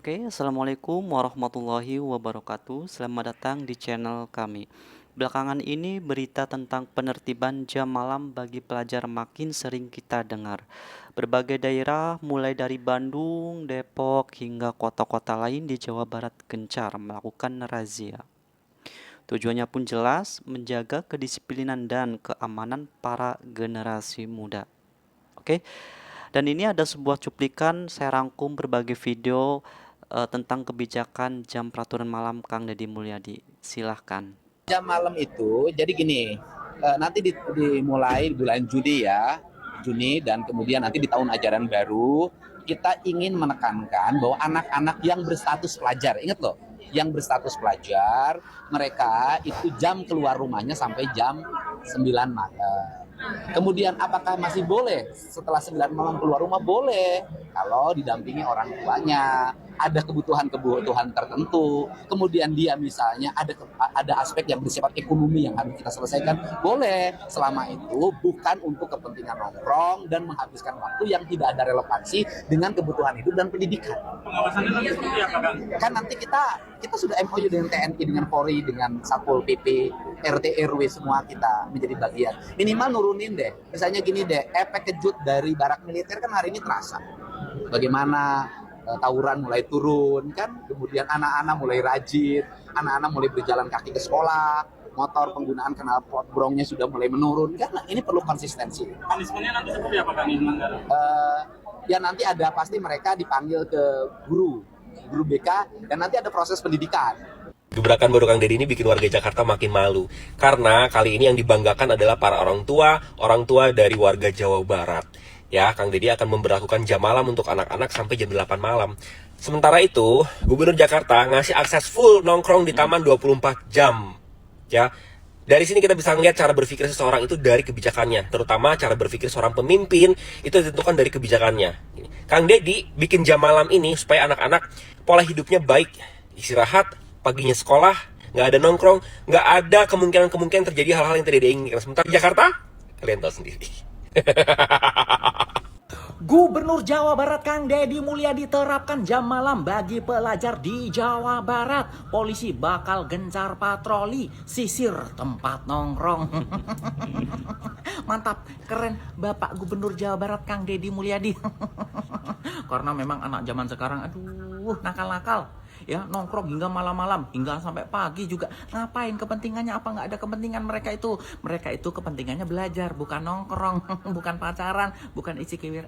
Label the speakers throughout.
Speaker 1: Oke, Assalamualaikum warahmatullahi wabarakatuh. Selamat datang di channel kami. Belakangan ini berita tentang penertiban jam malam bagi pelajar makin sering kita dengar. Berbagai daerah mulai dari Bandung, Depok hingga kota-kota lain di Jawa Barat gencar melakukan razia. Tujuannya pun jelas, menjaga kedisiplinan dan keamanan para generasi muda. Oke. Dan ini ada sebuah cuplikan saya rangkum berbagai video tentang kebijakan jam peraturan malam Kang Deddy Mulyadi. Silahkan.
Speaker 2: Jam malam itu jadi gini, nanti dimulai bulan Juni ya, Juni, dan kemudian nanti di tahun ajaran baru kita ingin menekankan bahwa anak-anak yang berstatus pelajar, ingat loh, yang berstatus pelajar, mereka itu jam keluar rumahnya sampai jam 9 malam. Kemudian apakah masih boleh setelah 9 malam keluar rumah? Boleh, kalau didampingi orang tuanya, ada kebutuhan-kebutuhan tertentu, kemudian dia misalnya ada aspek yang bersifat ekonomi yang harus kita selesaikan, boleh, selama itu bukan untuk kepentingan nongkrong dan menghabiskan waktu yang tidak ada relevansi dengan kebutuhan hidup dan pendidikan.
Speaker 3: Pengawasannya nanti seperti apa, Kang?
Speaker 2: Kan nanti kita sudah MOU dengan TNI, dengan Polri, dengan Satpol PP, RT RW, semua kita menjadi bagian. Minimal nurunin deh. Misalnya gini deh, efek kejut dari barak militer kan hari ini terasa. Bagaimana tawuran mulai turun kan, kemudian anak-anak mulai rajin, anak-anak mulai berjalan kaki ke sekolah, motor penggunaan knalpot brongnya sudah mulai menurun kan. Nah, ini perlu konsistensi.
Speaker 3: Punishment-nya nanti seperti apa, Kang? Ini melanggar?
Speaker 2: Ya nanti ada pasti mereka dipanggil ke guru BK, dan nanti ada proses pendidikan.
Speaker 4: Gebrakan baru Kang Deddy ini bikin warga Jakarta makin malu. Karena kali ini yang dibanggakan adalah para orang tua dari warga Jawa Barat. Ya, Kang Deddy akan memberlakukan jam malam untuk anak-anak sampai jam 8 malam. Sementara itu, Gubernur Jakarta ngasih akses full nongkrong di taman 24 jam. Ya, dari sini kita bisa melihat cara berpikir seseorang itu dari kebijakannya. Terutama cara berpikir seorang pemimpin itu ditentukan dari kebijakannya. Kang Deddy bikin jam malam ini supaya anak-anak pola hidupnya baik. Istirahat, paginya sekolah, nggak ada nongkrong, nggak ada kemungkinan terjadi hal-hal yang tidak diinginkan. Sementara di Jakarta, kalian tahu sendiri.
Speaker 5: Gubernur Jawa Barat Kang Deddy Mulyadi terapkan jam malam bagi pelajar di Jawa Barat. Polisi bakal gencar patroli, sisir tempat nongkrong. Mantap, keren Bapak Gubernur Jawa Barat Kang Deddy Mulyadi. Karena memang anak zaman sekarang, aduh, nakal-nakal. Ya, nongkrong hingga malam-malam, hingga sampai pagi juga. Ngapain kepentingannya? Apa nggak ada kepentingan mereka itu? Mereka itu kepentingannya belajar, bukan nongkrong, bukan pacaran, bukan isi kiwir.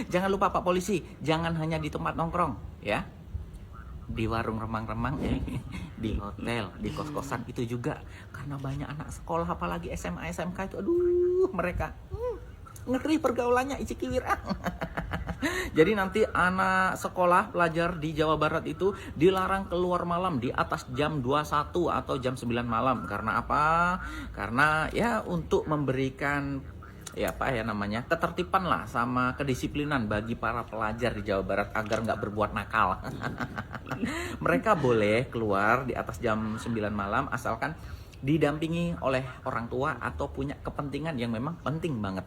Speaker 5: Jangan lupa Pak Polisi, jangan hanya di tempat nongkrong, ya. Di warung remang-remang, di hotel, di kos-kosan itu juga. Karena banyak anak sekolah, apalagi SMA, SMK itu, aduh, mereka ngeri pergaulannya, isi kiwir. Jadi nanti anak sekolah pelajar di Jawa Barat itu dilarang keluar malam di atas jam 21 atau jam 9 malam. Karena apa? Karena ya untuk memberikan ketertiban lah sama kedisiplinan bagi para pelajar di Jawa Barat agar nggak berbuat nakal. Mereka boleh keluar di atas jam 9 malam asalkan didampingi oleh orang tua atau punya kepentingan yang memang penting banget.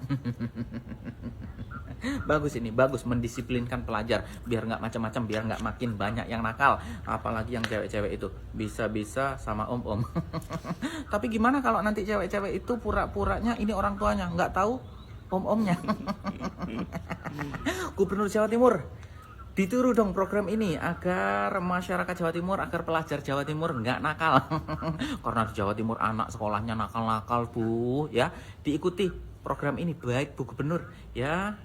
Speaker 5: Bagus ini, bagus mendisiplinkan pelajar biar nggak macam-macam, biar nggak makin banyak yang nakal, apalagi yang cewek-cewek itu bisa-bisa sama om-om. Tapi gimana kalau nanti cewek-cewek itu pura-puranya ini orang tuanya, nggak tahu om-omnya. Gubernur Jawa Timur, ditiru dong program ini agar masyarakat Jawa Timur, agar pelajar Jawa Timur nggak nakal. Karena di Jawa Timur anak sekolahnya nakal-nakal, Bu, ya. Diikuti program ini, baik Bu Gubernur, ya.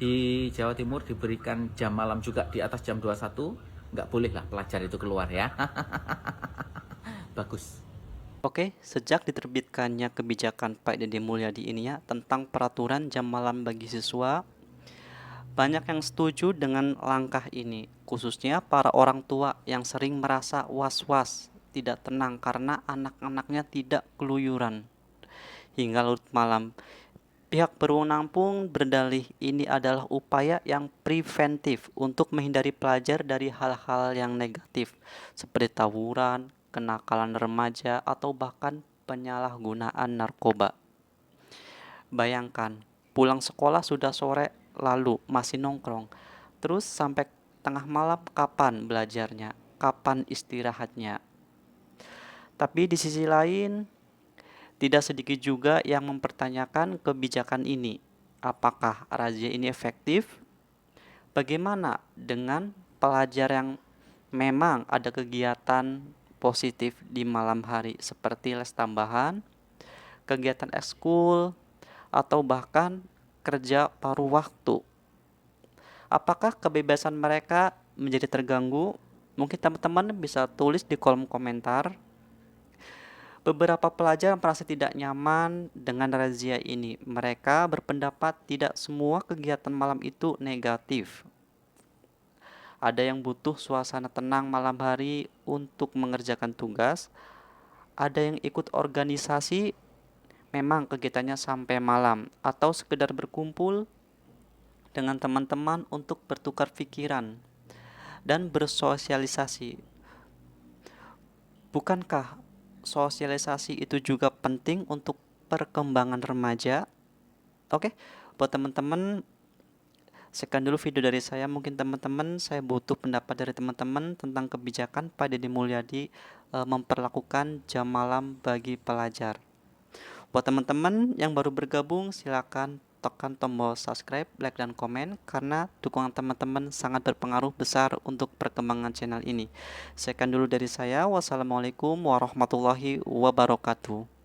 Speaker 5: Di Jawa Timur diberikan jam malam juga di atas jam 21. Nggak boleh lah pelajar itu keluar, ya. Bagus.
Speaker 1: Oke, sejak diterbitkannya kebijakan Pak Deddy Mulyadi ini ya tentang peraturan jam malam bagi siswa, banyak yang setuju dengan langkah ini, khususnya para orang tua yang sering merasa was-was, tidak tenang karena anak-anaknya tidak keluyuran hingga larut malam. Pihak berwenang pun berdalih ini adalah upaya yang preventif untuk menghindari pelajar dari hal-hal yang negatif seperti tawuran, kenakalan remaja, atau bahkan penyalahgunaan narkoba. Bayangkan, pulang sekolah sudah sore lalu masih nongkrong, terus sampai tengah malam kapan belajarnya, kapan istirahatnya. Tapi di sisi lain, tidak sedikit juga yang mempertanyakan kebijakan ini. Apakah razia ini efektif? Bagaimana dengan pelajar yang memang ada kegiatan positif di malam hari seperti les tambahan, kegiatan ekskul, atau bahkan kerja paruh waktu? Apakah kebebasan mereka menjadi terganggu? Mungkin teman-teman bisa tulis di kolom komentar. Beberapa pelajar merasa tidak nyaman dengan razia ini. Mereka berpendapat tidak semua kegiatan malam itu negatif. Ada yang butuh suasana tenang malam hari untuk mengerjakan tugas. Ada yang ikut organisasi, memang kegiatannya sampai malam, atau sekedar berkumpul dengan teman-teman untuk bertukar pikiran dan bersosialisasi. Bukankah sosialisasi itu juga penting untuk perkembangan remaja? Oke, buat teman-teman, sekian dulu video dari saya. Mungkin teman-teman, saya butuh pendapat dari teman-teman tentang kebijakan Pak Deddy Mulyadi memperlakukan jam malam bagi pelajar. Buat teman-teman yang baru bergabung, silakan tekan tombol subscribe, like, dan komen karena dukungan teman-teman sangat berpengaruh besar untuk perkembangan channel ini. Sekian dulu dari saya. Wassalamualaikum warahmatullahi wabarakatuh.